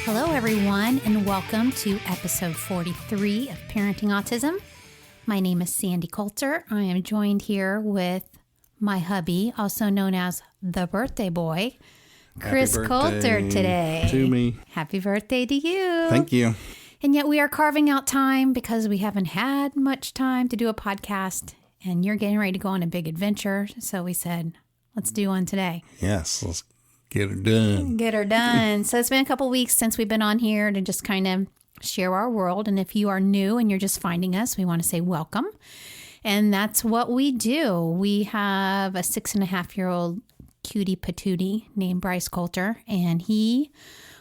Hello, everyone, and welcome to episode 43 of Parenting Autism. My name is Sandy Coulter. I am joined here with my hubby, also known as the birthday boy, Chris Coulter today. To me. Happy birthday to you. Thank you. And yet we are carving out time because we haven't had much time to do a podcast, and you're getting ready to go on a big adventure. So we said, let's do one today. Yes, let's get her done. Get her done. So it's been a couple weeks since we've been on here to just kind of share our world. And if you are new and you're just finding us, we want to say welcome. And that's what we do. We have a 6.5-year-old cutie patootie named Bryce Coulter, and he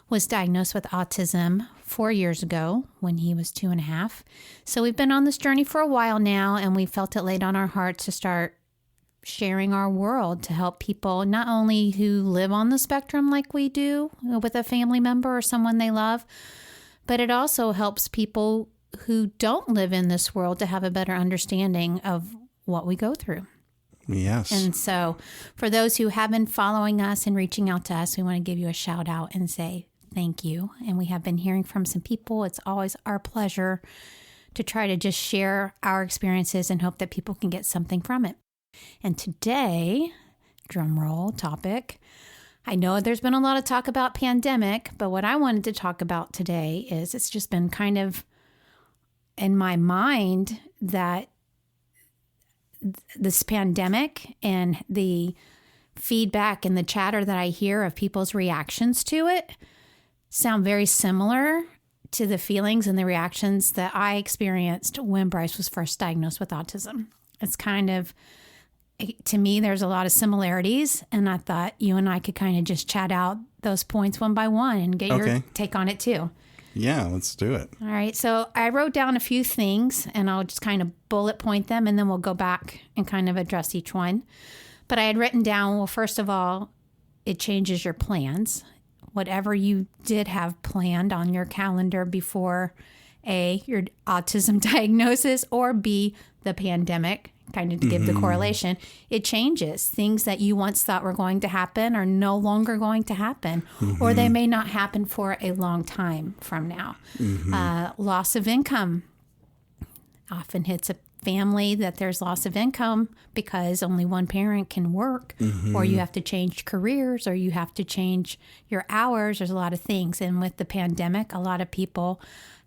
was diagnosed with autism 4 years ago when he was 2.5. So we've been on this journey for a while now, and we felt it laid on our hearts to start sharing our world to help people not only who live on the spectrum like we do with a family member or someone they love, but it also helps people who don't live in this world to have a better understanding of what we go through. Yes. And so for those who have been following us and reaching out to us, we want to give you a shout out and say thank you. And we have been hearing from some people. It's always our pleasure to try to just share our experiences and hope that people can get something from it. And today, drum roll topic, I know there's been a lot of talk about pandemic, but what I wanted to talk about today is it's just been kind of in my mind that this pandemic and the feedback and the chatter that I hear of people's reactions to it sound very similar to the feelings and the reactions that I experienced when Bryce was first diagnosed with autism. It's kind of, to me, there's a lot of similarities, and I thought you and I could kind of just chat out those points one by one and get your take on it too. Yeah, let's do it. All right. So I wrote down a few things, and I'll just kind of bullet point them, and then we'll go back and kind of address each one. But I had written down, well, first of all, it changes your plans. Whatever you did have planned on your calendar before A, your autism diagnosis, or B, the pandemic, kind of to give the correlation, it changes. Things that you once thought were going to happen are no longer going to happen, or they may not happen for a long time from now. Loss of income often hits a family that there's loss of income because only one parent can work, or you have to change careers, or you have to change your hours. There's a lot of things. And with the pandemic, a lot of people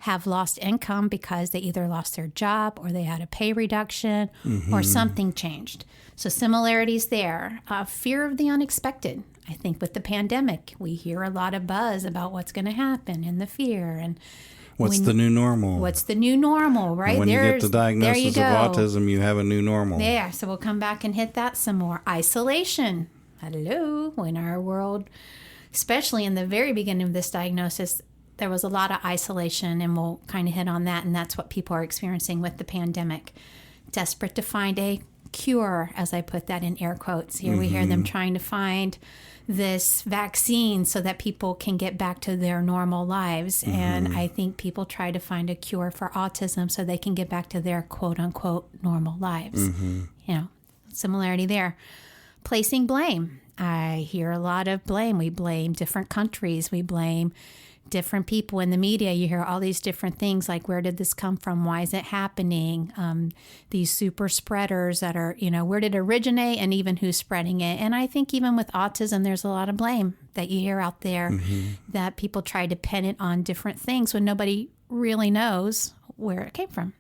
have lost income because they either lost their job or they had a pay reduction or something changed. So similarities there. Fear of the unexpected. I think with the pandemic, we hear a lot of buzz about what's going to happen and the fear. And what's the new normal? What's the new normal, right? When you get the diagnosis of autism, you have a new normal. Yeah, so we'll come back and hit that some more. Isolation. Hello. In our world, especially in the very beginning of this diagnosis, there was a lot of isolation, and we'll kind of hit on that, and that's what people are experiencing with the pandemic. Desperate to find a cure, as I put that in air quotes. Here we hear them trying to find this vaccine so that people can get back to their normal lives. And I think people try to find a cure for autism so they can get back to their quote-unquote normal lives. You know, similarity there. Placing blame. I hear a lot of blame. We blame different countries. We blame different people in the media. You hear all these different things like, where did this come from? Why is it happening? These super spreaders that are, you know, where did it originate, and even who's spreading it? And I think even with autism, there's a lot of blame that you hear out there that people try to pin it on different things when nobody really knows where it came from.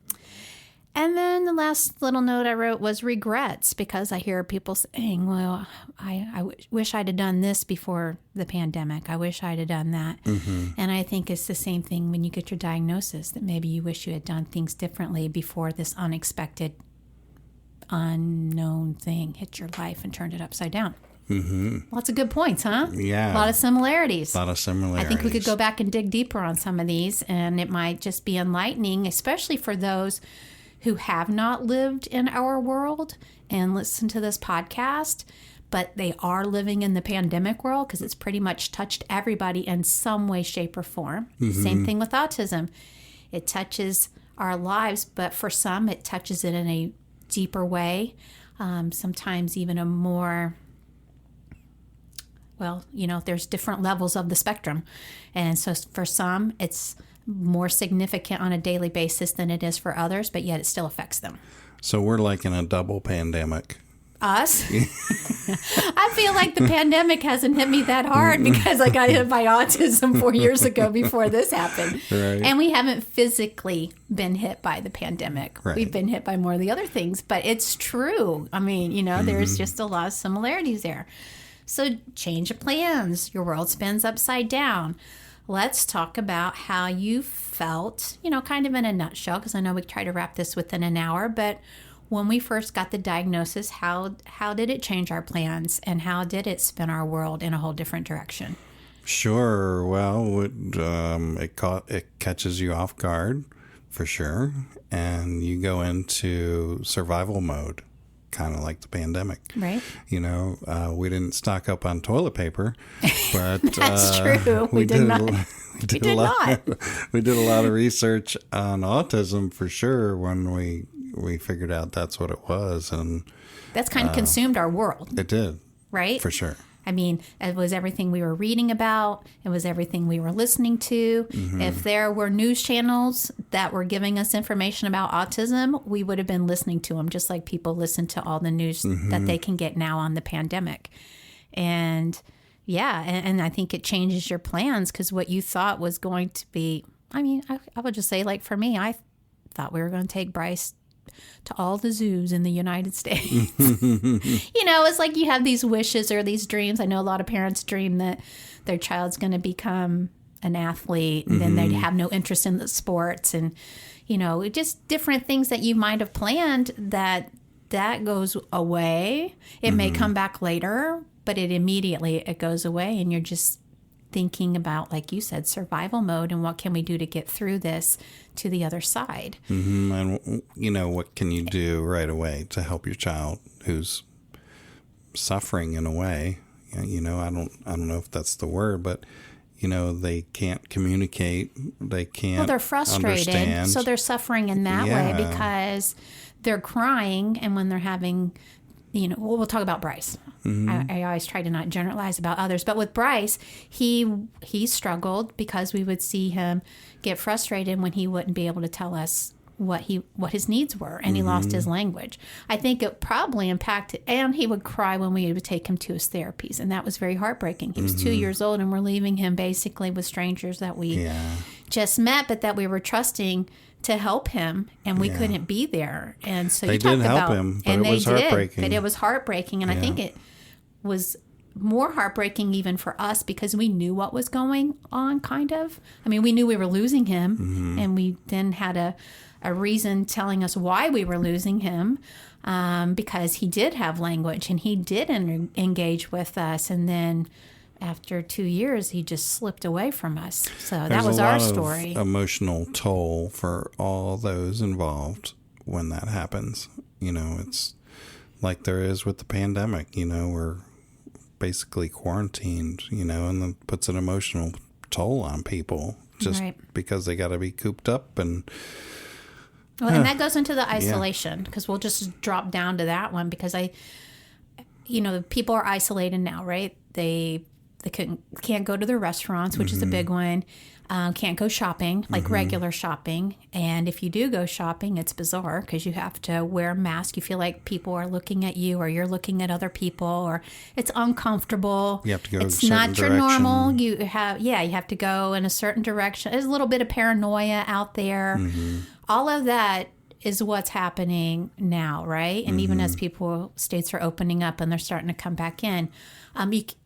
And then the last little note I wrote was regrets, because I hear people saying, well, I wish I'd have done this before the pandemic. I wish I'd have done that. And I think it's the same thing when you get your diagnosis, that maybe you wish you had done things differently before this unexpected, unknown thing hit your life and turned it upside down. Lots of good points, huh? Yeah. A lot of similarities. A lot of similarities. I think we could go back and dig deeper on some of these, and it might just be enlightening, especially for those who have not lived in our world and listen to this podcast, but they are living in the pandemic world because it's pretty much touched everybody in some way, shape, or form. Same thing with autism. It touches our lives, but for some, it touches it in a deeper way. Sometimes even a more, there's different levels of the spectrum. And so for some, it's more significant on a daily basis than it is for others, but yet it still affects them. So we're like in a double pandemic. Us? I feel like the pandemic hasn't hit me that hard because I got hit by autism 4 years ago before this happened. Right. And we haven't physically been hit by the pandemic. Right. We've been hit by more of the other things, but it's true. I mean, there's just a lot of similarities there. So change of plans. Your world spins upside down. Let's talk about how you felt, kind of in a nutshell, because I know we try to wrap this within an hour, but when we first got the diagnosis, how did it change our plans, and how did it spin our world in a whole different direction? Sure. Well, it catches you off guard, for sure, and you go into survival mode, kind of like the pandemic. Right. We didn't stock up on toilet paper, but that's true. We did not. We did a lot of research on autism, for sure, when we figured out that's what it was, and that's kind of consumed our world. It did, right? For sure. I mean, it was everything we were reading about. It was everything we were listening to. If there were news channels that were giving us information about autism, we would have been listening to them, just like people listen to all the news that they can get now on the pandemic. And yeah, and I think it changes your plans, because what you thought was going to be, I would just say, like for me, I thought we were going to take Bryce to all the zoos in the United States. It's like you have these wishes or these dreams. I know a lot of parents dream that their child's going to become an athlete, and then they'd have no interest in the sports, and just different things that you might have planned that goes away. It may come back later, but it goes away, and you're just thinking about, like you said, survival mode, and what can we do to get through this to the other side. And what can you do right away to help your child who's suffering in a way? I don't know if that's the word, but they can't communicate, they can't. Well, they're frustrated, understand. So they're suffering in that way because they're crying, and when they're having, we'll talk about Bryce. I always try to not generalize about others, but with Bryce, he struggled because we would see him get frustrated when he wouldn't be able to tell us what his needs were, and he lost his language. I think it probably impacted, and he would cry when we would take him to his therapies, and that was very heartbreaking. He was 2 years old, and we're leaving him basically with strangers that we just met, but that we were trusting to help him, and we couldn't be there. And so they did help him, but it was heartbreaking. But it was heartbreaking, and I think it was more heartbreaking even for us because we knew what was going on, kind of. I mean, we knew we were losing him, and we then had a reason telling us why we were losing him, because he did have language, and he did engage with us, and then after 2 years, he just slipped away from us. So that was our story. Emotional toll for all those involved when that happens. It's like there is with the pandemic. We're basically quarantined, and then puts an emotional toll on people just because they got to be cooped up. And and that goes into the isolation, because we'll just drop down to that one, because people are isolated now, right? They can't go to their restaurants, which is a big one. Can't go shopping, like regular shopping. And if you do go shopping, it's bizarre because you have to wear a mask. You feel like people are looking at you, or you're looking at other people, or it's uncomfortable. You have to go it's a certain not your direction. normal. You have to go in a certain direction. There's a little bit of paranoia out there. All of that is what's happening now, right? And even as states are opening up and they're starting to come back in,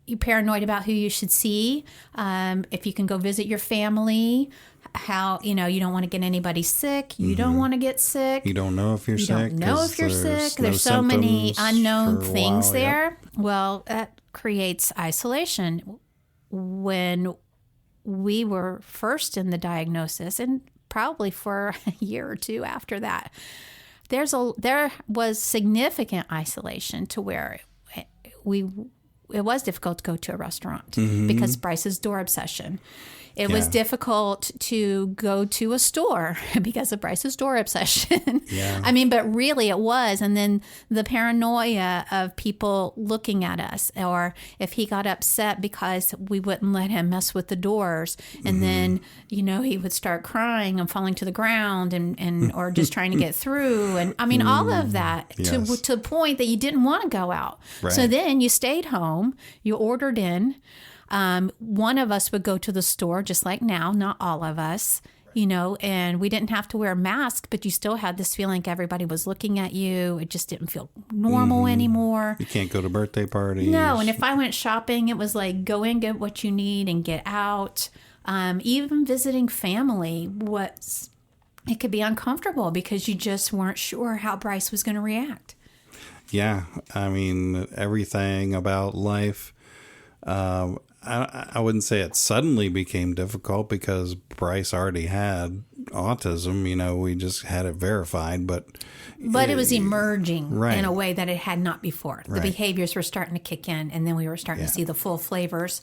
you're paranoid about who you should see. If you can go visit your family, how, you don't want to get anybody sick. You don't want to get sick. You don't know if you're sick. You don't know if you're sick. No There's so many unknown things there. Yep. Well, that creates isolation. When we were first in the diagnosis, and probably for a year or two after that, there was significant isolation to where it was difficult to go to a restaurant because Bryce's door obsession. It was difficult to go to a store because of Bryce's door obsession. Yeah. I mean, but really it was. And then the paranoia of people looking at us, or if he got upset because we wouldn't let him mess with the doors. And then, he would start crying and falling to the ground and or just trying to get through. And I mean, all of that to the point that you didn't want to go out. Right. So then you stayed home, you ordered in. One of us would go to the store, just like now, not all of us, and we didn't have to wear a mask, but you still had this feeling like everybody was looking at you. It just didn't feel normal anymore. You can't go to birthday parties. No, and if I went shopping, it was like go in, get what you need, and get out. Even visiting family, it could be uncomfortable because you just weren't sure how Bryce was going to react. Yeah, I mean, everything about life. I wouldn't say it suddenly became difficult because Bryce already had autism. We just had it verified, but it was emerging right. in a way that it had not before. The Right. behaviors were starting to kick in, and then we were starting to see the full flavors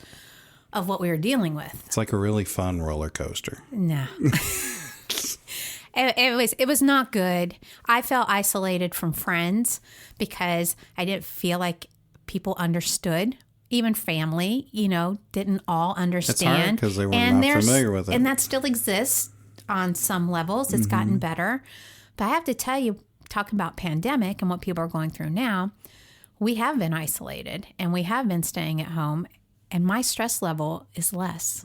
of what we were dealing with. It's like a really fun roller coaster. No. It was not good. I felt isolated from friends because I didn't feel like people understood. Even family, didn't all understand. It's hard because they were not familiar with it. And that still exists on some levels. It's gotten better. But I have to tell you, talking about pandemic and what people are going through now, we have been isolated and we have been staying at home. And my stress level is less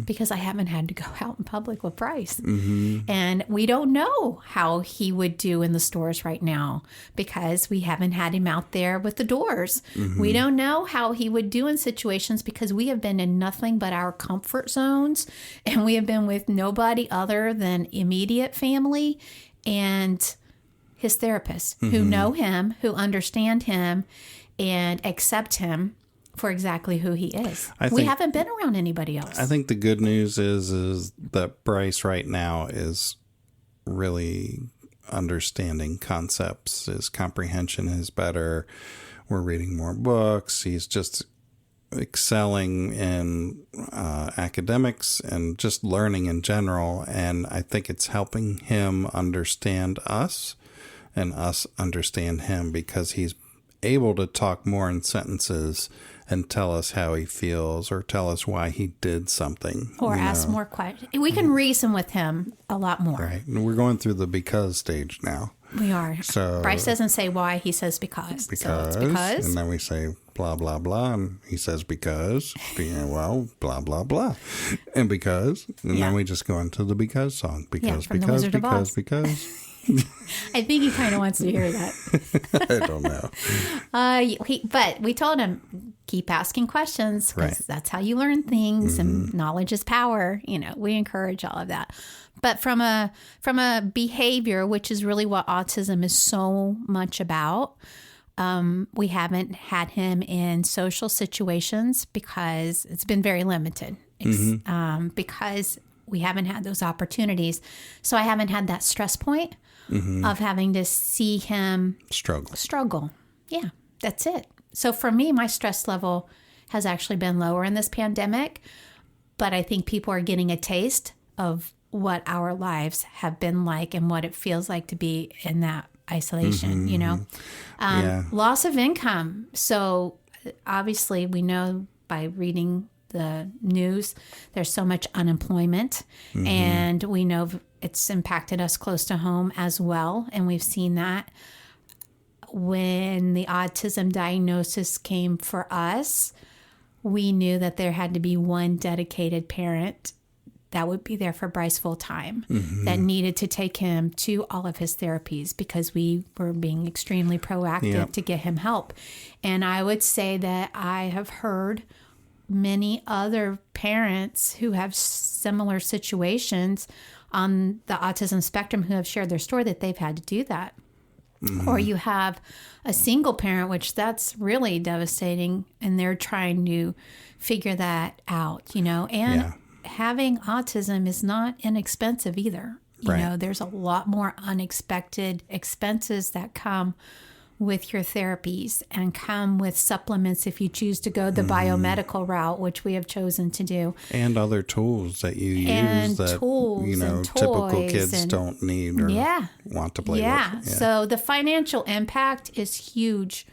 because I haven't had to go out in public with Bryce. And we don't know how he would do in the stores right now because we haven't had him out there with the doors. We don't know how he would do in situations because we have been in nothing but our comfort zones. And we have been with nobody other than immediate family and his therapists who know him, who understand him and accept him for exactly who he is. We haven't been around anybody else. I think the good news is that Bryce right now is really understanding concepts. His comprehension is better. We're reading more books. He's just excelling in academics and just learning in general. And I think it's helping him understand us and us understand him because he's able to talk more in sentences and tell us how he feels or tell us why he did something. Or ask more questions. We can reason with him a lot more. Right. And we're going through the because stage now. We are. So Bryce doesn't say why, he says because. So it's because. And then we say blah, blah, blah. And he says because. Well, blah, blah, blah. And because. And then we just go into the because song. Because, from the because, Wizard of Oz. because. I think he kind of wants to hear that. I don't know. But we told him, keep asking questions because that's how you learn things and knowledge is power. We encourage all of that. But from a behavior, which is really what autism is so much about, we haven't had him in social situations because it's been very limited because we haven't had those opportunities. So I haven't had that stress point of having to see him struggle. Yeah, that's it. So for me, my stress level has actually been lower in this pandemic, but I think people are getting a taste of what our lives have been like and what it feels like to be in that isolation, Loss of income. So obviously we know by reading the news, there's so much unemployment and we know it's impacted us close to home as well. And we've seen that when the autism diagnosis came for us, we knew that there had to be one dedicated parent that would be there for Bryce full time that needed to take him to all of his therapies because we were being extremely proactive to get him help. And I would say that I have heard many other parents who have similar situations on the autism spectrum who have shared their story that they've had to do that. Or you have a single parent, which that's really devastating, and they're trying to figure that out, and having autism is not inexpensive either. You Right. know, there's a lot more unexpected expenses that come with your therapies and come with supplements if you choose to go the biomedical route, which we have chosen to do. And other tools that you And use that, tools you know, and typical toys kids and- don't need or want to play Yeah. with. Yeah. So the financial impact is huge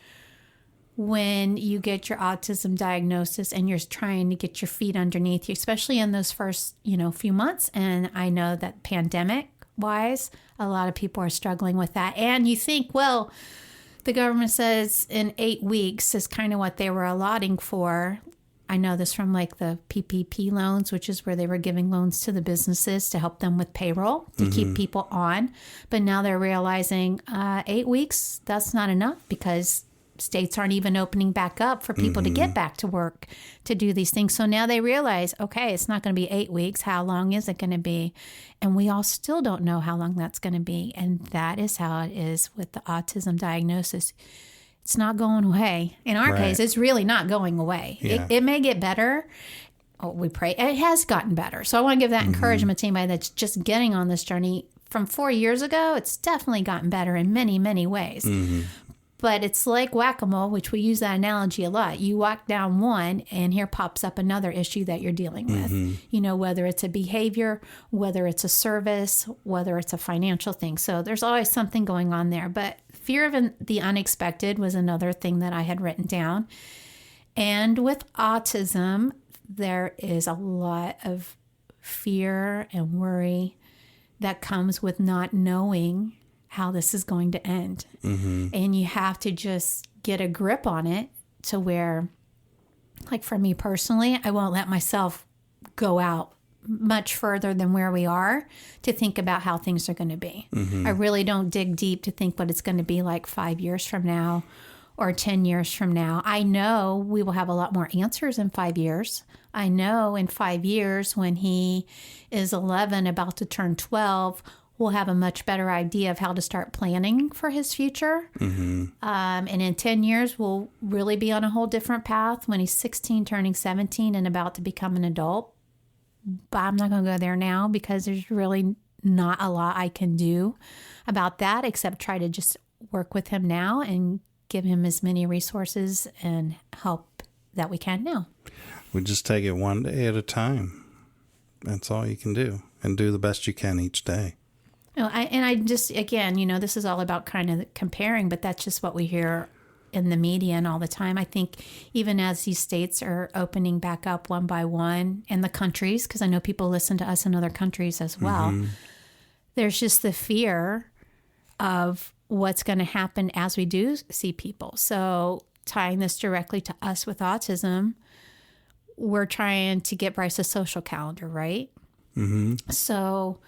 when you get your autism diagnosis and you're trying to get your feet underneath you, especially in those first, few months. And I know that pandemic wise, a lot of people are struggling with that. And you think, well, the government says in 8 weeks is kind of what they were allotting for. I know this from like the PPP loans, which is where they were giving loans to the businesses to help them with payroll to keep people on. But now they're realizing 8 weeks, that's not enough because states aren't even opening back up for people to get back to work to do these things. So now they realize, okay, it's not going to be 8 weeks. How long is it going to be? And we all still don't know how long that's going to be. And that is how it is with the autism diagnosis. It's not going away. In our case, it's really not going away. Yeah. It may get better. Oh, we pray. It has gotten better. So I want to give that encouragement to anybody that's just getting on this journey. From 4 years ago, it's definitely gotten better in many, many ways. But it's like whack-a-mole, which we use that analogy a lot. You whack down one, and here pops up another issue that you're dealing with. Whether it's a behavior, whether it's a service, whether it's a financial thing. So there's always something going on there. But fear of the unexpected was another thing that I had written down. And with autism, there is a lot of fear and worry that comes with not knowing how this is going to end. And you have to just get a grip on it to where, like for me personally, I won't let myself go out much further than where we are to think about how things are going to be. I really don't dig deep to think what it's going to be like 5 years from now or 10 years from now. I know we will have a lot more answers in 5 years. I know in 5 years when he is 11, about to turn 12, we'll have a much better idea of how to start planning for his future. And in 10 years, we'll really be on a whole different path when he's 16, turning 17, and about to become an adult. But I'm not going to go there now because there's really not a lot I can do about that except try to just work with him now and give him as many resources and help that we can now. We just take it one day at a time. That's all you can do. And do the best you can each day. I just, again, this is all about kind of comparing, but that's just what we hear in the media and all the time. I think even as these states are opening back up one by one, and the countries, because I know people listen to us in other countries as well, there's just the fear of what's going to happen as we do see people. So tying this directly to us with autism, we're trying to get Bryce a social calendar, right? So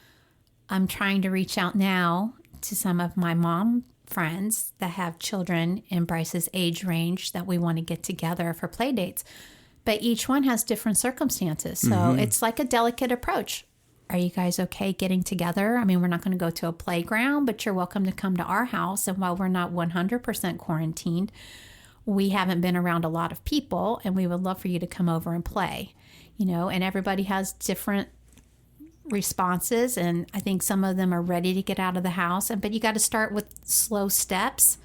I'm trying to reach out now to some of my mom friends that have children in Bryce's age range that we want to get together for play dates. But each one has different circumstances. So it's like a delicate approach. Are you guys okay getting together? I mean, we're not going to go to a playground, but you're welcome to come to our house. And while we're not 100% quarantined, we haven't been around a lot of people, and we would love for you to come over and play, and everybody has different responses, and I think some of them are ready to get out of the house, but you got to start with slow steps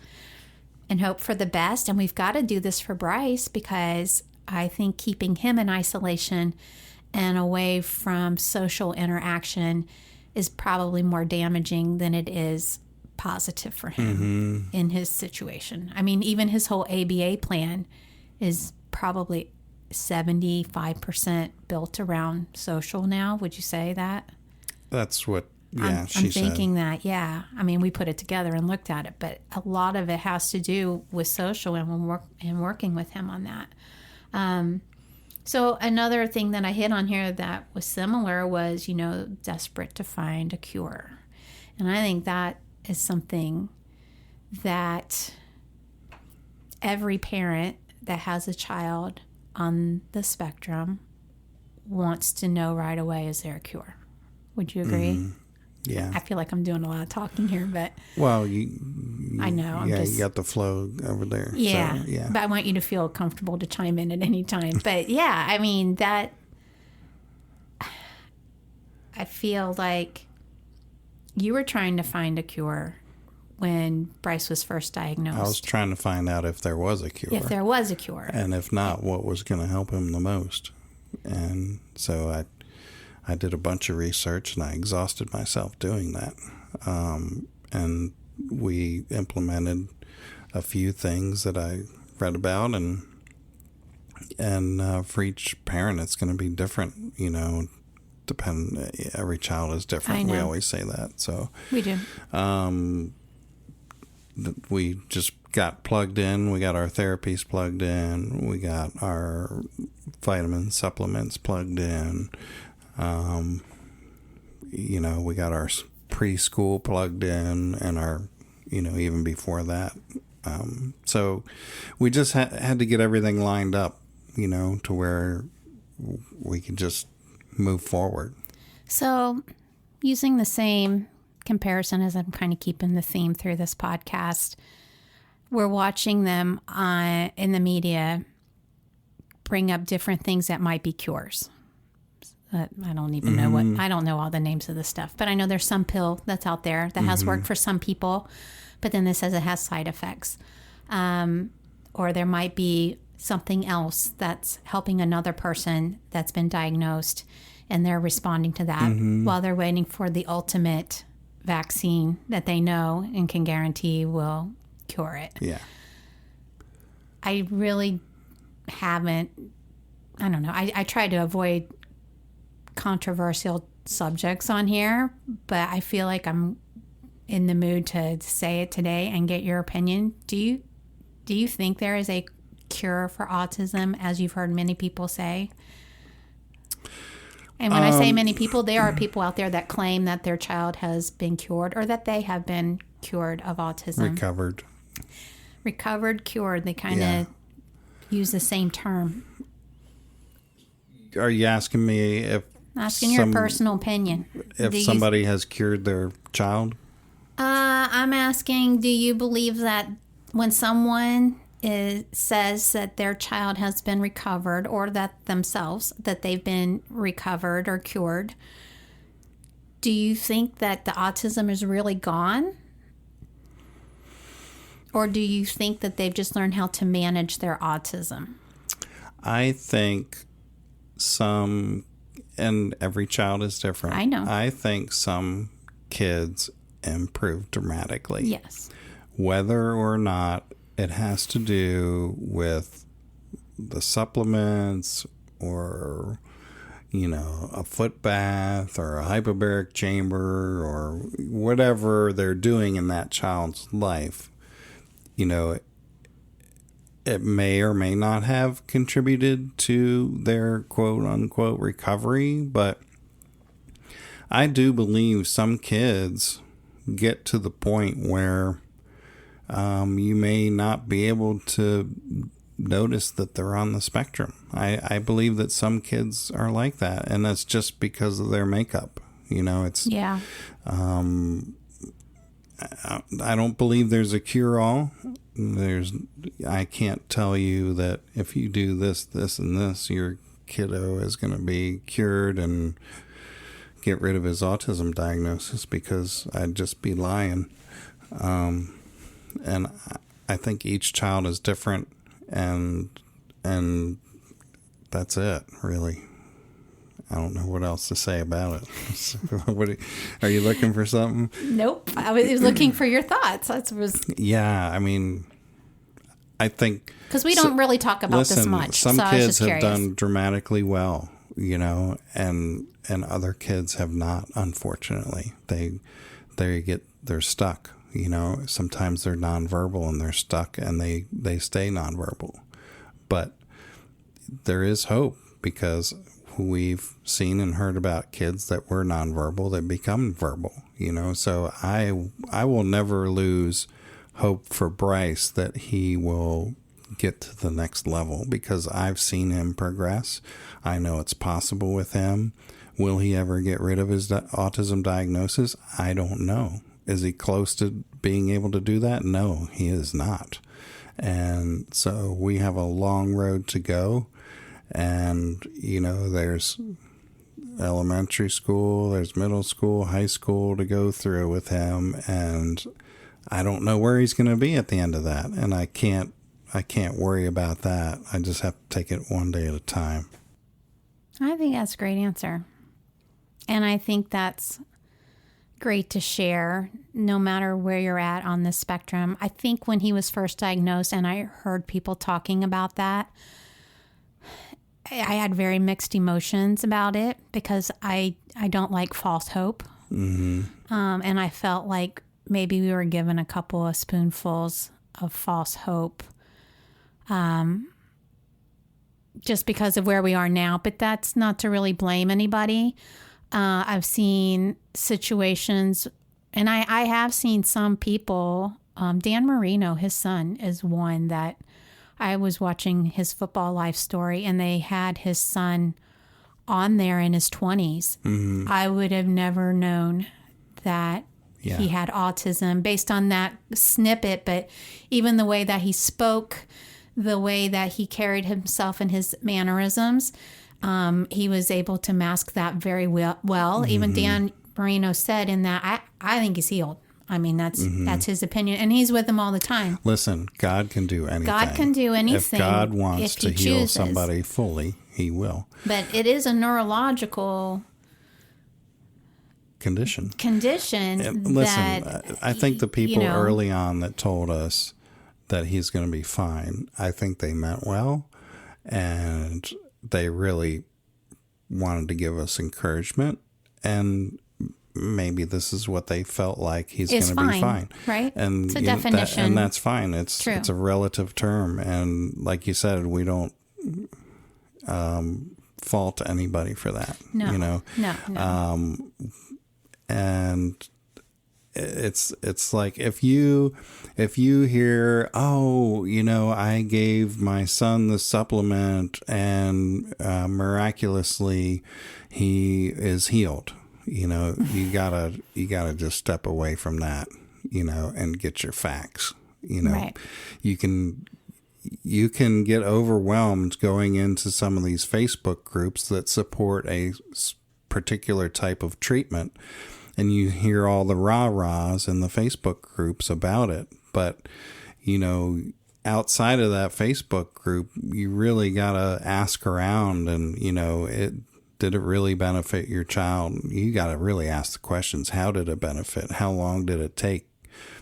and hope for the best. And we've got to do this for Bryce because I think keeping him in isolation and away from social interaction is probably more damaging than it is positive for him in his situation. I mean, even his whole ABA plan is probably 75% built around social now. Would you say that? That's what, I'm she thinking said. that, yeah. I mean, we put it together and looked at it, but a lot of it has to do with social and working with him on that. So another thing that I hit on here that was similar was, desperate to find a cure. And I think that is something that every parent that has a child on the spectrum wants to know right away, is there a cure? Would you agree? Yeah. I feel like I'm doing a lot of talking here, but Well, I know. you got the flow over there. Yeah. So, yeah. But I want you to feel comfortable to chime in at any time. But yeah, I mean, that I feel like you were trying to find a cure when Bryce was first diagnosed. I was trying to find out if there was a cure. If there was a cure. And if not, what was going to help him the most. And so I did a bunch of research, and I exhausted myself doing that. And we implemented a few things that I read about, and for each parent, it's going to be different, every child is different. I know. We always say that. So we do. We just got plugged in. We got our therapies plugged in. We got our vitamin supplements plugged in. We got our preschool plugged in, and our, even before that. So we just had to get everything lined up, to where we could just move forward. So using the same comparison, as I'm kind of keeping the theme through this podcast, we're watching them in the media bring up different things that might be cures. I don't even know I don't know all the names of the stuff, but I know there's some pill that's out there that has worked for some people, but then this says it has side effects. Or there might be something else that's helping another person that's been diagnosed, and they're responding to that while they're waiting for the ultimate vaccine that they know and can guarantee will cure it. Yeah. I really haven't, I don't know. I try to avoid controversial subjects on here, but I feel like I'm in the mood to say it today and get your opinion. Do you think there is a cure for autism, as you've heard many people say? And when I say many people, there are people out there that claim that their child has been cured, or that they have been cured of autism. Recovered, cured. They kind of use the same term. Are you asking me if... Asking your personal opinion. If somebody has cured their child? I'm asking, do you believe that when someone says that their child has been recovered, or that themselves, that they've been recovered or cured, do you think that the autism is really gone? Or do you think that they've just learned how to manage their autism? I think and every child is different. I know. I think some kids improve dramatically. Yes. Whether or not it has to do with the supplements, or, a foot bath, or a hyperbaric chamber, or whatever they're doing in that child's life, it may or may not have contributed to their quote unquote recovery, but I do believe some kids get to the point where you may not be able to notice that they're on the spectrum. I believe that some kids are like that, and that's just because of their makeup. It's yeah. I don't believe there's a cure-all. I can't tell you that if you do this, this, and this, your kiddo is going to be cured and get rid of his autism diagnosis, because I'd just be lying. And I think each child is different, and that's it, really. I don't know what else to say about it. Are you looking for something? Nope. I was looking for your thoughts. Yeah, I think... Because we don't really talk about this much. Some so kids have done dramatically well, and other kids have not, unfortunately. They're stuck, Sometimes they're nonverbal and they're stuck, and they stay nonverbal. But there is hope, because we've seen and heard about kids that were nonverbal that become verbal, So I will never lose hope for Bryce that he will get to the next level, because I've seen him progress. I know it's possible with him. Will he ever get rid of his autism diagnosis? I don't know. Is he close to being able to do that? No, he is not. And so we have a long road to go. And, elementary school, there's middle school, high school to go through with him, and I don't know where he's going to be at the end of that, and I can't worry about that. I just have to take it one day at a time. I think that's a great answer. And I think that's great to share no matter where you're at on the spectrum. I think when he was first diagnosed and I heard people talking about that, I had very mixed emotions about it because I don't like false hope. And I felt like maybe we were given a couple of spoonfuls of false hope just because of where we are now. But that's not to really blame anybody. I've seen situations, and I have seen some people, Dan Marino, his son, is one that I was watching his football life story, and they had his son on there in his 20s. I would have never known that he had autism based on that snippet, but even the way that he spoke, the way that he carried himself and his mannerisms, he was able to mask that very well. Even Dan Marino said in that, I think he's healed. I mean, that's his opinion. And he's with them all the time. Listen, God can do anything. God can do anything. If God wants to heal chooses. somebody fully, he will. But it is a neurological condition. Listen, I think the people early on that told us that he's going to be fine, I think they meant well. And they really wanted to give us encouragement, and maybe this is what they felt like he's going to be fine, right? And it's a definition, and that's fine. It's a relative term, and like you said, we don't fault anybody for that. No. And it's like if you hear, I gave my son the supplement and miraculously he is healed, you gotta just step away from that, and get your facts. Right. You can get overwhelmed going into some of these Facebook groups that support a particular type of treatment. And you hear all the rah-rahs in the Facebook groups about it. But, outside of that Facebook group, you really got to ask around and, did it really benefit your child? You got to really ask the questions. How did it benefit? How long did it take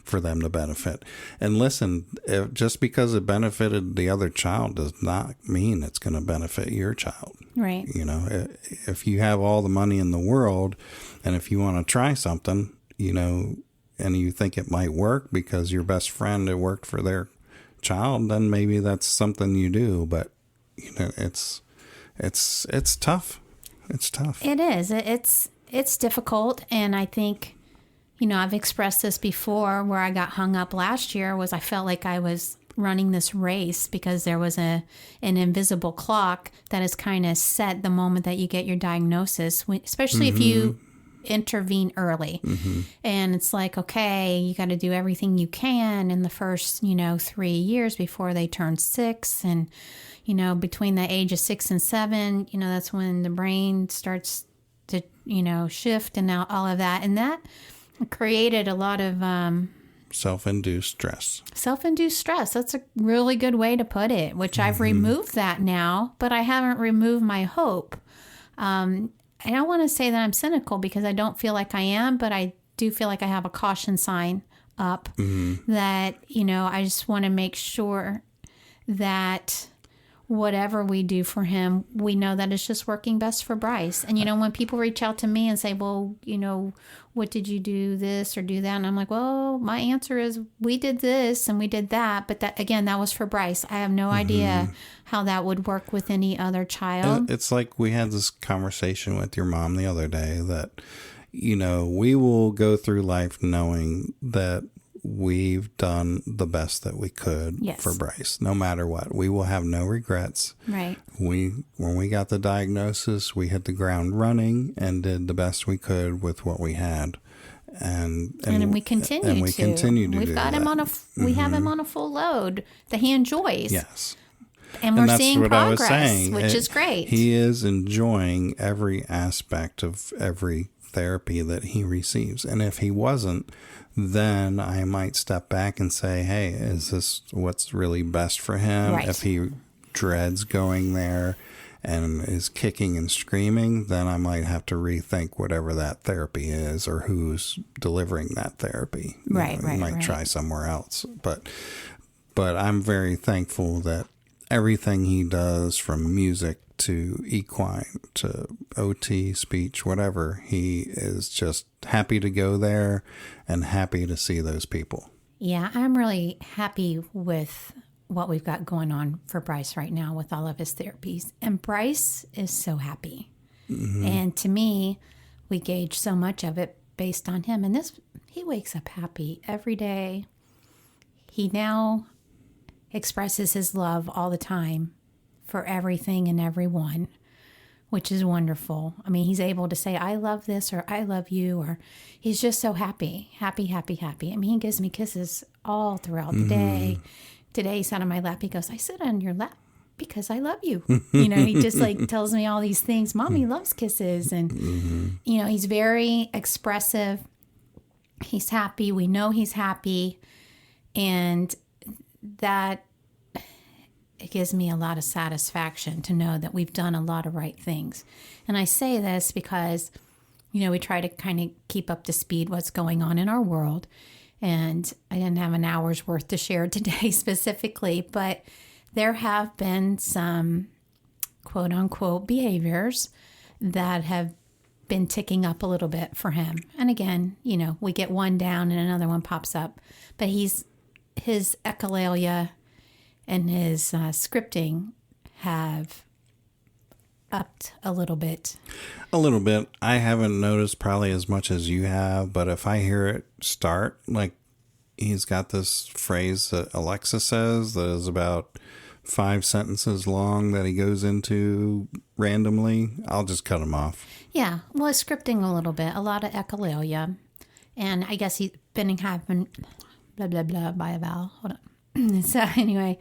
for them to benefit? And listen, just because it benefited the other child does not mean it's going to benefit your child. Right. If you have all the money in the world and if you want to try something, and you think it might work because your best friend, it worked for their child, then maybe that's something you do. But, it's tough. It's tough. It is. It's difficult. And I think, I've expressed this before where I got hung up last year was I felt like I was running this race because there was an invisible clock that is kind of set the moment that you get your diagnosis, especially if you intervene early. And it's like, okay, you got to do everything you can in the first, 3 years before they turn 6. And, between the age of 6 and 7, that's when the brain starts to, shift and now all of that. And that created a lot of self-induced stress. Self-induced stress. That's a really good way to put it, which I've removed that now, but I haven't removed my hope. I don't want to say that I'm cynical because I don't feel like I am, but I do feel like I have a caution sign up that, I just want to make sure that whatever we do for him, we know that it's just working best for Bryce. And, when people reach out to me and say, well, what did you do this or do that? And I'm like, well, my answer is we did this and we did that. But that, again, that was for Bryce. I have no idea how that would work with any other child. It's like we had this conversation with your mom the other day that, we will go through life knowing that we've done the best that we could for Bryce, no matter what. We will have no regrets. Right. When we got the diagnosis, we hit the ground running and did the best we could with what we had. And we continue to. We've got him on we have him on a full load that he enjoys. Yes. And we're that's seeing what I was progress, saying. which is great. He is enjoying every aspect of every therapy that he receives. And if he wasn't, then I might step back and say, hey, is this what's really best for him? Right. If he dreads going there and is kicking and screaming, then I might have to rethink whatever that therapy is or who's delivering that therapy. Right. I might try somewhere else. But I'm very thankful that everything he does, from music to equine to OT, speech, whatever, he is just happy to go there and happy to see those people. Yeah, I'm really happy with what we've got going on for Bryce right now with all of his therapies. And Bryce is so happy. Mm-hmm. And to me, we gauge so much of it based on him. And he wakes up happy every day. He now expresses his love all the time for everything and everyone, which is wonderful. I mean, he's able to say, I love this, or I love you, or he's just so happy. I mean, he gives me kisses all throughout the day. Today he sat on my lap. He goes, I sit on your lap because I love you. He just tells me all these things. Mommy loves kisses. And, he's very expressive. He's happy. We know he's happy. And that it gives me a lot of satisfaction to know that we've done a lot of right things. And I say this because, we try to kind of keep up to speed what's going on in our world. And I didn't have an hour's worth to share today specifically, but there have been some quote unquote behaviors that have been ticking up a little bit for him. And again, we get one down and another one pops up, but his echolalia and his scripting have upped a little bit. A little bit. I haven't noticed probably as much as you have, but if I hear it start, like he's got this phrase that Alexa says that is about 5 sentences long that he goes into randomly, I'll just cut him off. Yeah. Well, it's scripting a little bit, a lot of echolalia. And I guess he's been having blah, blah, blah by a vowel. Hold on. So anyway,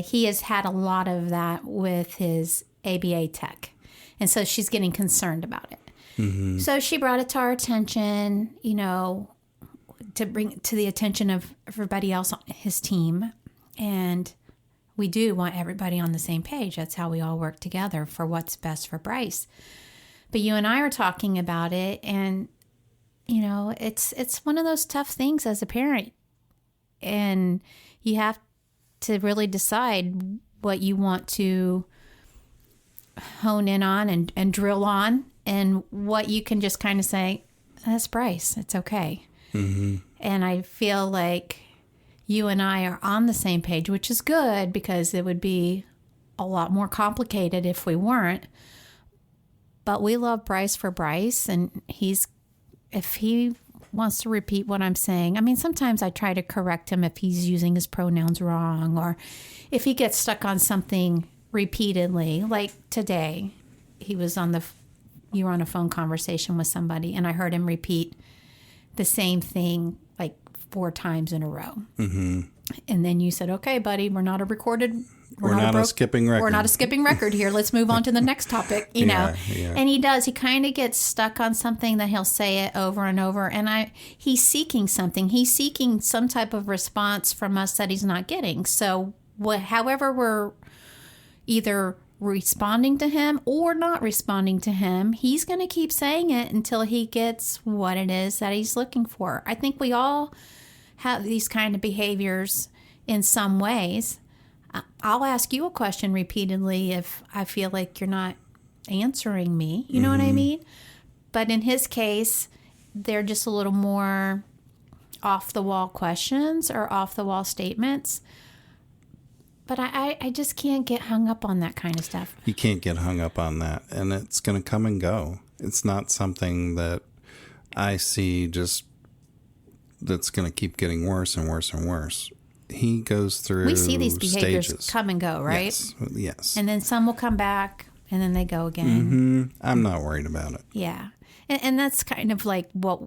he has had a lot of that with his ABA tech. And so she's getting concerned about it. Mm-hmm. So she brought it to our attention, to bring it to the attention of everybody else on his team. And we do want everybody on the same page. That's how we all work together for what's best for Bryce. But you and I are talking about it, and, it's one of those tough things as a parent. And you have to really decide what you want to hone in on and drill on, and what you can just kind of say, that's Bryce, it's okay. Mm-hmm. And I feel like you and I are on the same page, which is good, because it would be a lot more complicated if we weren't. But we love Bryce for Bryce, and if he wants to repeat what I'm saying, I mean, sometimes I try to correct him if he's using his pronouns wrong, or if he gets stuck on something repeatedly. Like today, you were on a phone conversation with somebody, and I heard him repeat the same thing like 4 times in a row. Mm-hmm. And then you said, okay, buddy, we're not a skipping record. We're not a skipping record here. Let's move on to the next topic, know. Yeah. And he does. He kind of gets stuck on something that he'll say it over and over. And he's seeking something. He's seeking some type of response from us that he's not getting. So however we're either responding to him or not responding to him, he's going to keep saying it until he gets what it is that he's looking for. I think we all have these kind of behaviors in some ways. I'll ask you a question repeatedly if I feel like you're not answering me. You know what I mean? But in his case, they're just a little more off-the-wall questions or off-the-wall statements. But I just can't get hung up on that kind of stuff. You can't get hung up on that. And it's going to come and go. It's not something that I see that's going to keep getting worse and worse and worse. He goes through We see these behaviors stages. Come and go, right? Yes. And then some will come back, and then they go again. Mm-hmm. I'm not worried about it. Yeah. And that's kind of like what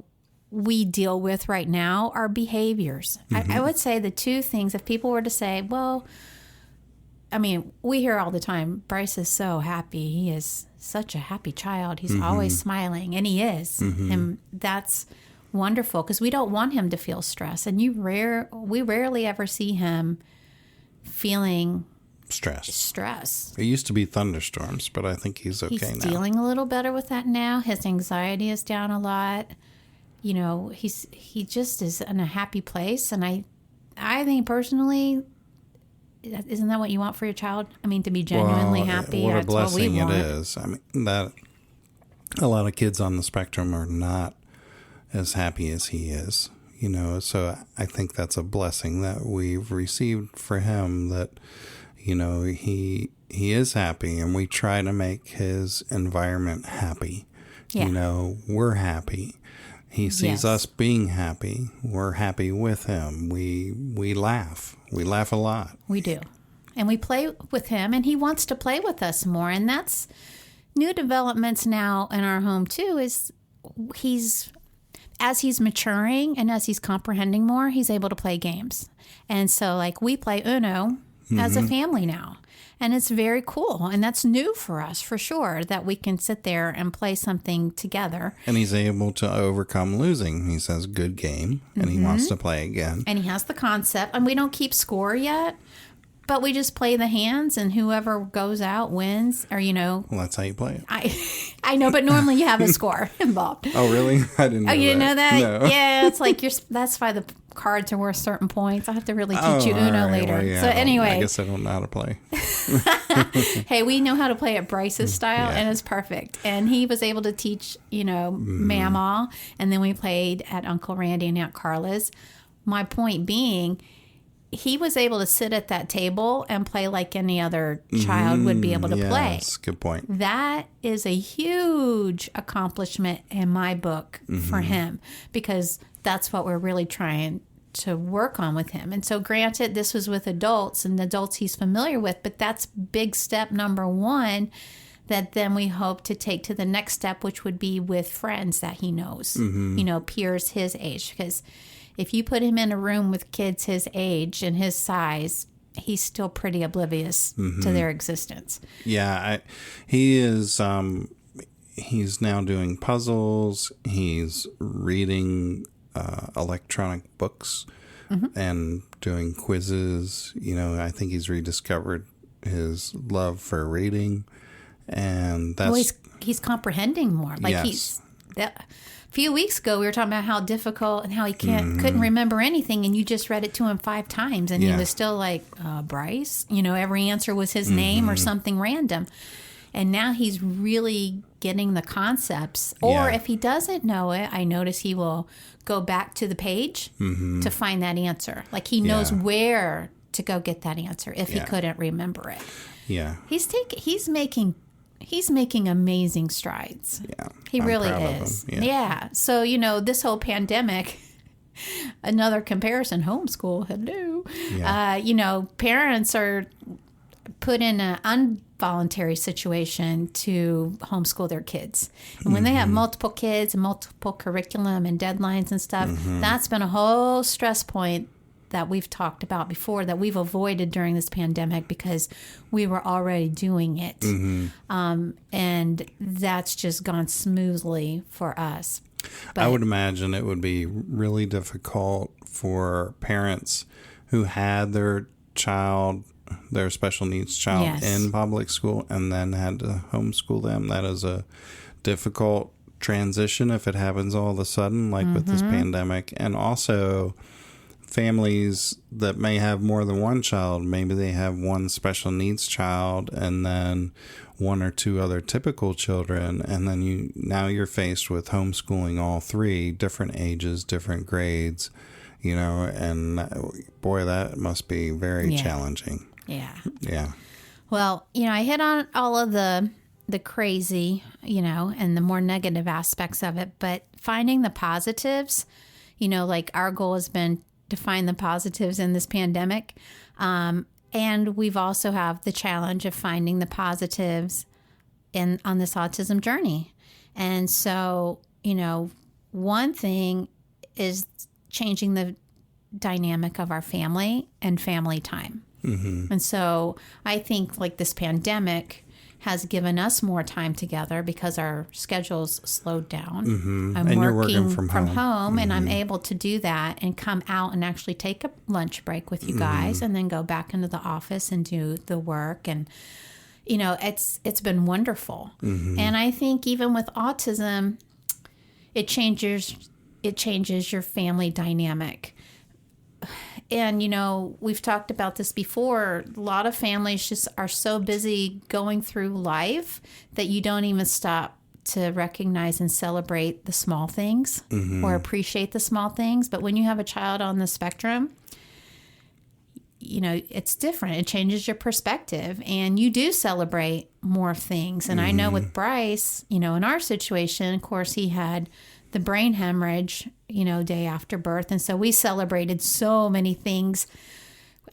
we deal with right now, are behaviors. Mm-hmm. I would say the 2 things, if people were to say, well, I mean, we hear all the time, Bryce is so happy. He is such a happy child. He's always smiling, and he is. And that's wonderful because we don't want him to feel stress. And we rarely ever see him feeling stress. It used to be thunderstorms, but I think he's okay now. He's dealing a little better with that now. His anxiety is down a lot. You know, he just is in a happy place. And I think personally, isn't that what you want for your child? I mean, to be genuinely happy. What a That's blessing what we it want. is. I mean, that a lot of kids on the spectrum are not as happy as he is, you know. So I think that's a blessing that we've received for him, that, you know, he is happy, and we try to make his environment happy. Yeah. You know, we're happy. He sees us being happy. We're happy with him. We laugh. We laugh a lot. We do. And we play with him, and he wants to play with us more. And that's new developments now in our home, too, is as he's maturing and as he's comprehending more, he's able to play games. And so, like, we play Uno as a family now. And it's very cool. And that's new for us, for sure, that we can sit there and play something together. And he's able to overcome losing. He says, good game, and he wants to play again. And he has the concept. And we don't keep score yet, but we just play the hands, and whoever goes out wins, or, you know. Well, that's how you play it. I know, but normally you have a score involved. Oh, really? I didn't know that. Oh, you didn't know that? No. Yeah, it's like that's why the cards are worth certain points. I'll have to really teach you Uno later. Well, yeah, so anyway. I guess I don't know how to play. Hey, we know how to play it Bryce's style, Yeah. and it's perfect. And he was able to teach, you know, Mama, and then we played at Uncle Randy and Aunt Carla's. My point being, he was able to sit at that table and play like any other child would be able to play. Yes, good point. That is a huge accomplishment in my book for him, because that's what we're really trying to work on with him. And so granted, this was with adults, and adults he's familiar with, but that's big step number one that then we hope to take to the next step, which would be with friends that he knows, you know, peers his age. Because if you put him in a room with kids his age and his size, he's still pretty oblivious to their existence. Yeah, he is. He's now doing puzzles. He's reading electronic books and doing quizzes. You know, I think he's rediscovered his love for reading, and that's Well, he's comprehending more. Like a few weeks ago, we were talking about how difficult and how he couldn't remember anything, and you just read it to him 5 times, and he was still like, Bryce. You know, every answer was his name or something random. And now he's really getting the concepts. Or if he doesn't know it, I notice he will go back to the page to find that answer. Like he knows where to go get that answer if he couldn't remember it. Yeah. He's making amazing strides. Yeah. He I'm really proud of is. him. Yeah. So, you know, this whole pandemic, another comparison, homeschool, hello. Yeah. You know, parents are put in an involuntary situation to homeschool their kids. And when they have multiple kids and multiple curriculum and deadlines and stuff, that's been a whole stress point that we've talked about before that we've avoided during this pandemic because we were already doing it. And that's just gone smoothly for us. But I would imagine it would be really difficult for parents who had their special needs child in public school and then had to homeschool them. That is a difficult transition if it happens all of a sudden, like with this pandemic. And also families that may have more than one child, maybe they have one special needs child and then 1 or 2 other typical children, and then you're faced with homeschooling all 3, different ages, different grades, you know, and boy, that must be very challenging. Yeah. Well, you know, I hit on all of the crazy, you know, and the more negative aspects of it, but finding the positives, you know, like our goal has been to find the positives in this pandemic. And we've also have the challenge of finding the positives on this autism journey. And so, you know, one thing is changing the dynamic of our family and family time. And so I think like this pandemic has given us more time together because our schedules slowed down. I'm And you're working working from home and I'm able to do that and come out and actually take a lunch break with you guys and then go back into the office and do the work. And, you know, it's been wonderful. And I think even with autism, it changes your family dynamic. And, you know, we've talked about this before. A lot of families just are so busy going through life that you don't even stop to recognize and celebrate the small things or appreciate the small things. But when you have a child on the spectrum, you know, it's different. It changes your perspective and you do celebrate more things. And I know with Bryce, you know, in our situation, of course, he had the brain hemorrhage, you know, day after birth. And so we celebrated so many things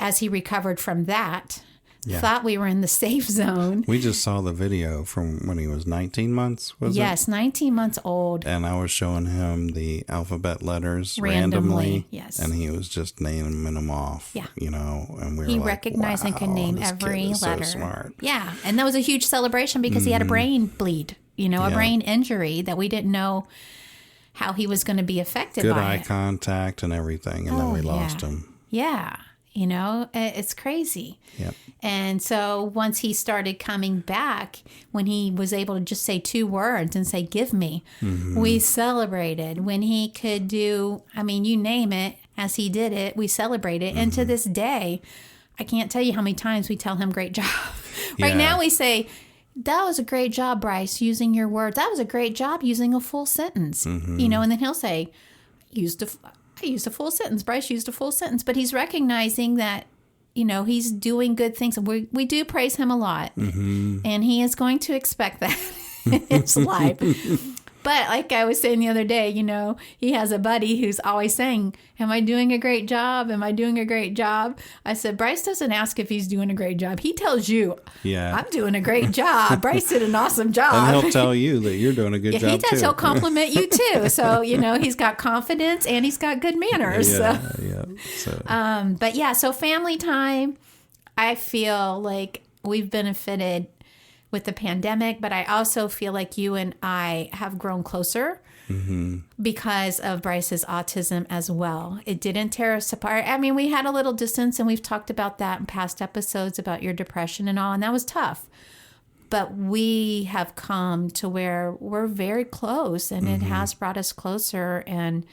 as he recovered from that. Yeah. Thought we were in the safe zone. We just saw the video from when he was 19 months, was it? Yes, 19 months old. And I was showing him the alphabet letters randomly. Yes. And he was just naming them off. Yeah. You know, and we were he like, recognized wow, and could name every letter. So smart. Yeah. And that was a huge celebration because he had a brain bleed, you know, a brain injury that we didn't know how he was going to be affected by it. Good eye contact and everything, and then we lost him. Yeah. You know, it's crazy. Yep. And so once he started coming back, when he was able to just say 2 words and say, give me, we celebrated. When he could do, I mean, you name it, as he did it, we celebrated. And to this day, I can't tell you how many times we tell him, great job. Right now we say, that was a great job, Bryce, using your words. That was a great job using a full sentence. You know, and then he'll say, I used a full sentence. Bryce used a full sentence. But he's recognizing that, you know, he's doing good things. And we do praise him a lot. And he is going to expect that in his life. But like I was saying the other day, you know, he has a buddy who's always saying, am I doing a great job? Am I doing a great job? I said, Bryce doesn't ask if he's doing a great job. He tells you, I'm doing a great job. Bryce did an awesome job. And he'll tell you that you're doing a good job, he does. too. He'll compliment you, too. So, you know, he's got confidence and he's got good manners. But yeah, so family time, I feel like we've benefited with the pandemic, but I also feel like you and I have grown closer because of Bryce's autism as well. It didn't tear us apart. I mean, we had a little distance, and we've talked about that in past episodes about your depression and all, and that was tough. But we have come to where we're very close, and it has brought us closer and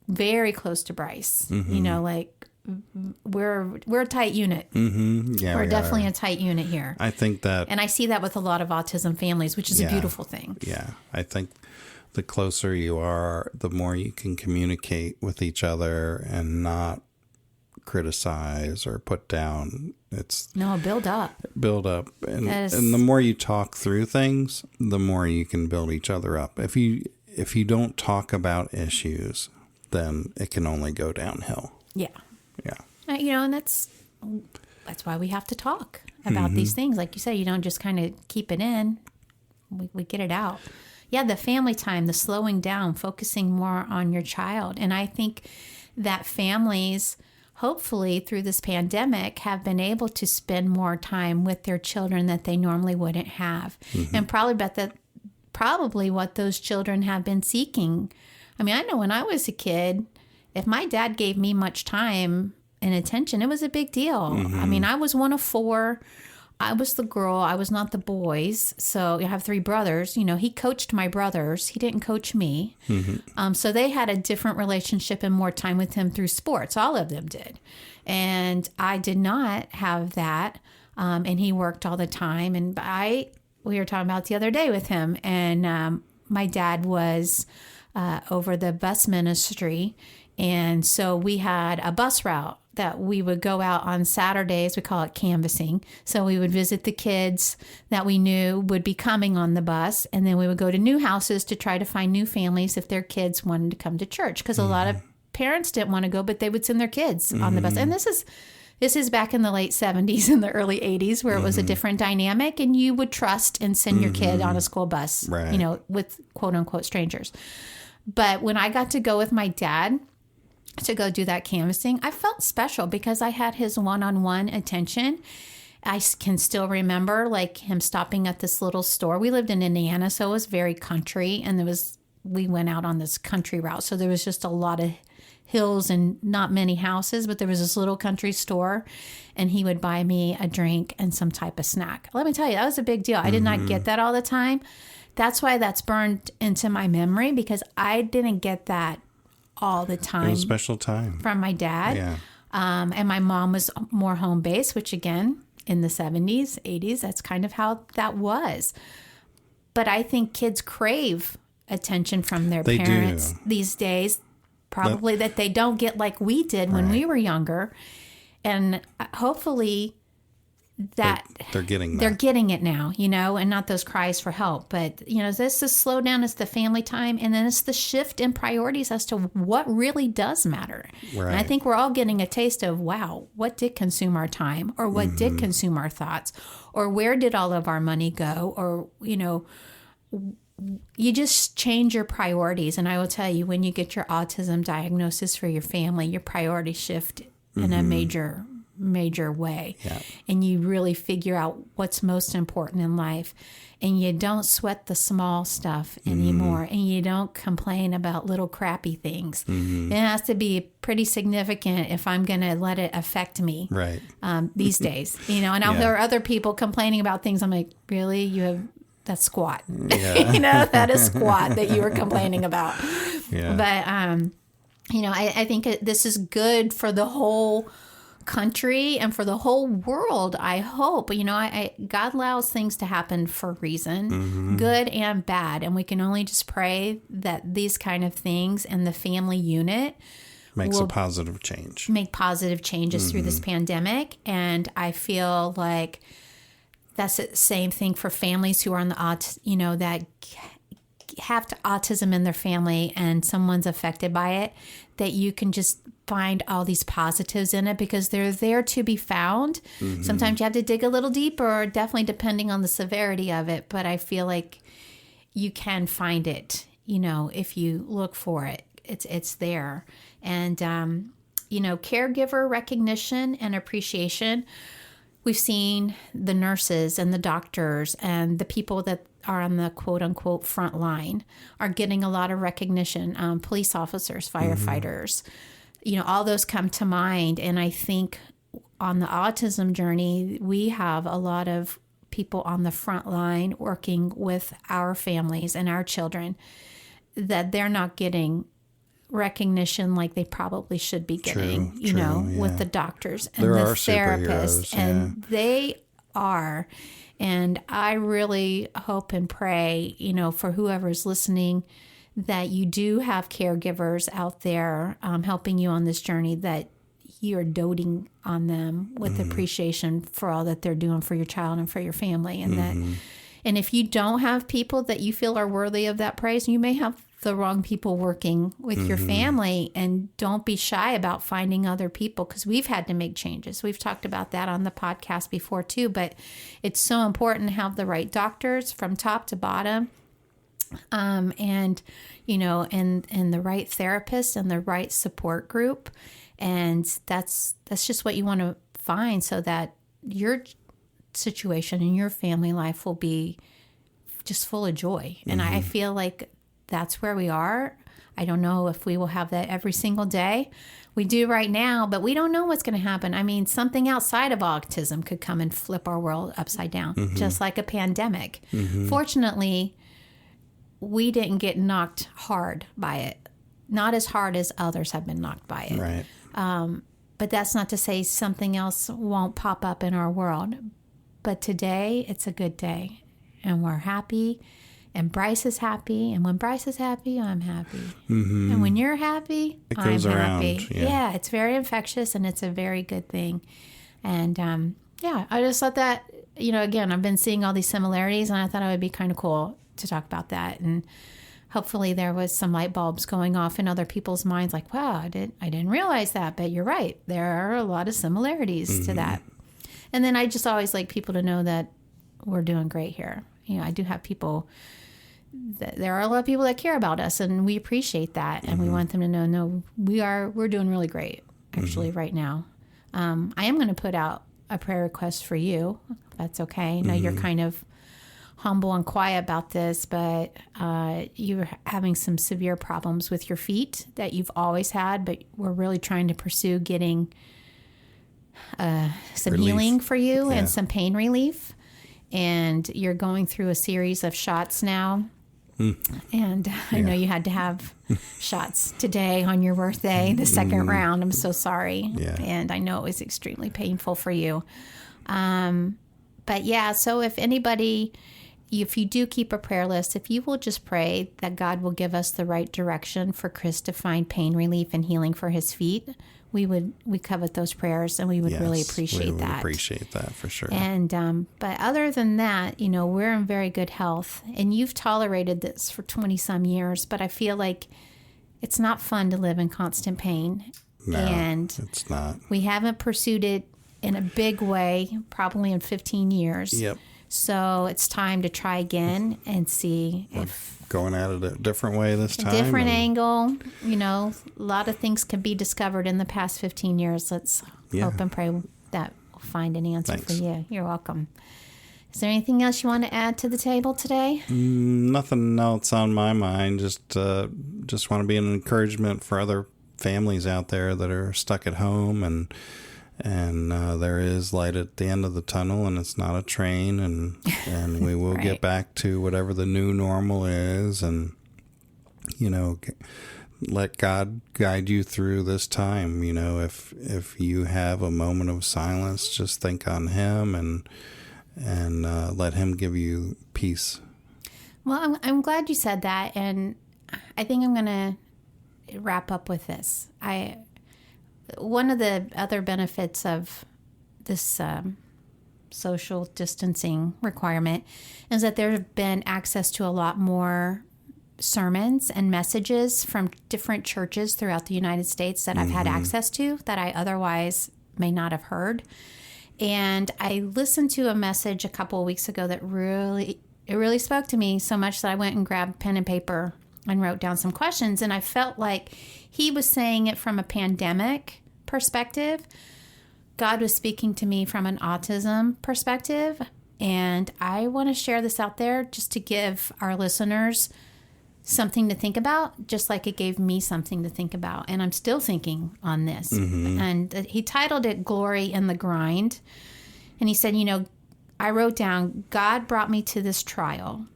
very close to Bryce. You know, like, we're a tight unit. Yeah, we're definitely a tight unit here. I think that, and I see that with a lot of autism families, which is a beautiful thing. Yeah, I think the closer you are, the more you can communicate with each other and not criticize or put down. Build up, and the more you talk through things, the more you can build each other up. If you don't talk about issues, then it can only go downhill. Yeah. You know, and that's why we have to talk about these things. Like you said, you don't just kind of keep it in. We get it out. Yeah, the family time, the slowing down, focusing more on your child. And I think that families, hopefully through this pandemic, have been able to spend more time with their children that they normally wouldn't have. And probably what those children have been seeking. I mean, I know when I was a kid, if my dad gave me much time and attention, it was a big deal. I mean, I was one of 4. I was the girl. I was not the boys. So I have 3 brothers. You know, he coached my brothers. He didn't coach me. So they had a different relationship and more time with him through sports. All of them did. And I did not have that. And he worked all the time. And we were talking about the other day with him. And my dad was over the bus ministry. And so we had a bus route that we would go out on Saturdays. We call it canvassing. So we would visit the kids that we knew would be coming on the bus. And then we would go to new houses to try to find new families if their kids wanted to come to church. Because a lot of parents didn't want to go, but they would send their kids on the bus. And this is back in the late 70s and the early 80s where it was a different dynamic. And you would trust and send your kid on a school bus, you know, with quote unquote strangers. But when I got to go with my dad, to go do that canvassing, I felt special because I had his one-on-one attention. I can still remember like him stopping at this little store. We lived in Indiana, so it was very country, and we went out on this country route. So there was just a lot of hills and not many houses, but there was this little country store, and he would buy me a drink and some type of snack. Let me tell you, that was a big deal. I did not get that all the time. That's why that's burned into my memory, because I didn't get that all the time. It was a special time. From my dad. Yeah. And my mom was more home-based, which again, in the 70s, 80s, that's kind of how that was. But I think kids crave attention from their parents these days, probably that they don't get like we did when we were younger. And hopefully that they're getting that. They're getting it now, you know, and not those cries for help. But, you know, this is slow down. It's the family time. And then it's the shift in priorities as to what really does matter. Right. And I think we're all getting a taste of, wow, what did consume our time, or what did consume our thoughts, or where did all of our money go? Or, you know, you just change your priorities. And I will tell you, when you get your autism diagnosis for your family, your priorities shift in a major way. Yeah. And you really figure out what's most important in life, and you don't sweat the small stuff anymore, and you don't complain about little crappy things. It has to be pretty significant if I'm going to let it affect me Right. These days, you know. And now there are other people complaining about things. I'm like, really? You have that squat, you know, that is squat that you were complaining about. Yeah. But, you know, I think this is good for the whole country and for the whole world, I hope. You know, God allows things to happen for a reason, good and bad. And we can only just pray that these kind of things and the family unit makes a positive change. Make positive changes through this pandemic. And I feel like that's the same thing for families who are on the, you know, that have autism in their family and someone's affected by it, that you can just find all these positives in it because they're there to be found. Sometimes you have to dig a little deeper, definitely depending on the severity of it. But I feel like you can find it, you know, if you look for it. It's there. And, you know, caregiver recognition and appreciation. We've seen the nurses and the doctors and the people that are on the quote unquote front line are getting a lot of recognition. Police officers, firefighters, you know, all those come to mind. And I think on the autism journey, we have a lot of people on the front line working with our families and our children that they're not getting recognition like they probably should be getting, you know, with the doctors and the therapists. And they are. And I really hope and pray, you know, for whoever's listening, that you do have caregivers out there helping you on this journey, that you're doting on them with appreciation for all that they're doing for your child and for your family. And that, and if you don't have people that you feel are worthy of that praise, you may have the wrong people working with your family. And don't be shy about finding other people, because we've had to make changes. We've talked about that on the podcast before too, but it's so important to have the right doctors from top to bottom. And, you know, and the right therapist and the right support group. And that's just what you want to find, so that your situation and your family life will be just full of joy. And I feel like that's where we are. I don't know if we will have that every single day. We do right now, but we don't know what's going to happen. I mean, something outside of autism could come and flip our world upside down, just like a pandemic. Fortunately, we didn't get knocked hard by it. Not as hard as others have been knocked by it. Right. But that's not to say something else won't pop up in our world. But today, it's a good day. And we're happy. And Bryce is happy. And when Bryce is happy, I'm happy. And when you're happy, I'm happy. Yeah, it's very infectious, and it's a very good thing. And yeah, I just thought that, you know, again, I've been seeing all these similarities, and I thought it would be kind of cool to talk about that. And hopefully there was some light bulbs going off in other people's minds, like, wow, I didn't realize that, but you're right. There are a lot of similarities to that. And then I just always like people to know that we're doing great here. You know, I do have people there are a lot of people that care about us, and we appreciate that, and we want them to know, no, we're doing really great, actually, right now. I am going to put out a prayer request for you. If that's okay. I know you're kind of humble and quiet about this, but you're having some severe problems with your feet that you've always had, but we're really trying to pursue getting some healing for you and some pain relief. And you're going through a series of shots now. And I know you had to have shots today on your birthday, the second round. I'm so sorry. And I know it was extremely painful for you. But yeah, so if anybody, if you do keep a prayer list, if you will just pray that God will give us the right direction for Chris to find pain relief and healing for his feet, we covet those prayers, and we would really appreciate that. We would appreciate that for sure. And but other than that, we're in very good health, and you've tolerated this for 20 some years, but I feel like it's not fun to live in constant pain. No, and it's not. We haven't pursued it in a big way, probably in 15 years. Yep. So it's time to try again and see if going at it a different way this time. A different angle. A lot of things can be discovered in the past 15 years. Let's hope and pray that we'll find an answer for you. You're welcome. Is there anything else you want to add to the table today? Nothing else on my mind. Just want to be an encouragement for other families out there that are stuck at home, and there is light at the end of the tunnel, and it's not a train, and we will get back to whatever the new normal is, and let God guide you through this time. If you have a moment of silence, just think on Him and let Him give you peace. Well, I'm glad you said that, and I think I'm going to wrap up with this. One of the other benefits of this social distancing requirement is that there have been access to a lot more sermons and messages from different churches throughout the United States that I've had access to that I otherwise may not have heard. And I listened to a message a couple of weeks ago that really spoke to me so much that I went and grabbed pen and paper and wrote down some questions, and I felt like he was saying it from a pandemic perspective. God was speaking to me from an autism perspective, and I want to share this out there just to give our listeners something to think about, just like it gave me something to think about, and I'm still thinking on this. And he titled it Glory in the Grind, and he said, I wrote down, God brought me to this trial.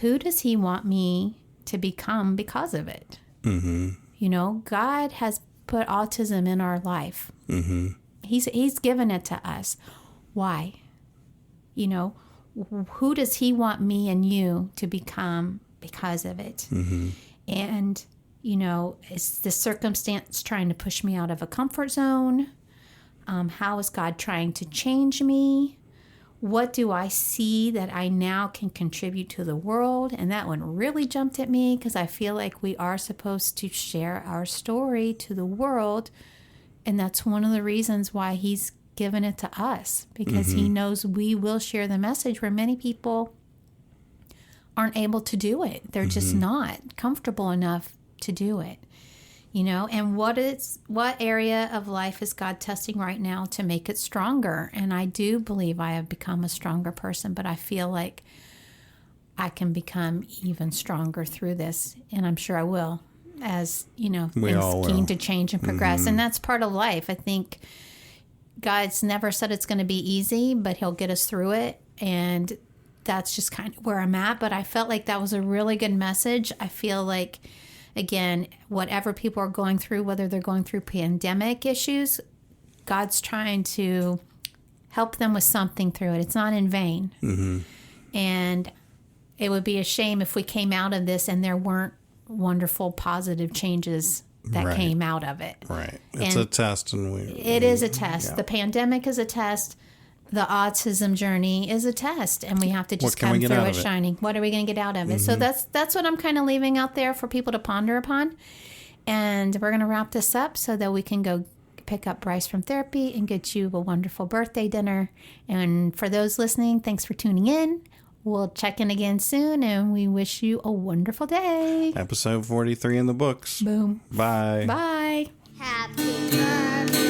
Who does He want me to become because of it? God has put autism in our life. He's given it to us. Why? Who does He want me and you to become because of it? And, is this circumstance trying to push me out of a comfort zone? How is God trying to change me? What do I see that I now can contribute to the world? And that one really jumped at me because I feel like we are supposed to share our story to the world. And that's one of the reasons why He's given it to us, because He knows we will share the message where many people aren't able to do it. They're just not comfortable enough to do it. And what area of life is God testing right now to make it stronger? And I do believe I have become a stronger person, but I feel like I can become even stronger through this. And I'm sure I will, as, things keen to change and progress. And that's part of life. I think God's never said it's going to be easy, but He'll get us through it. And that's just kind of where I'm at. But I felt like that was a really good message. I feel like, again, whatever people are going through, whether they're going through pandemic issues, God's trying to help them with something through it. It's not in vain. And it would be a shame if we came out of this and there weren't wonderful, positive changes that came out of it. Right. It's a test. It is a test. Yeah. The pandemic is a test. The autism journey is a test, and we have to just come through it shining. What are we going to get out of it? So that's what I'm kind of leaving out there for people to ponder upon. And we're going to wrap this up so that we can go pick up Bryce from therapy and get you a wonderful birthday dinner. And for those listening, thanks for tuning in. We'll check in again soon, and we wish you a wonderful day. Episode 43 in the books. Boom. Bye. Bye. Happy birthday.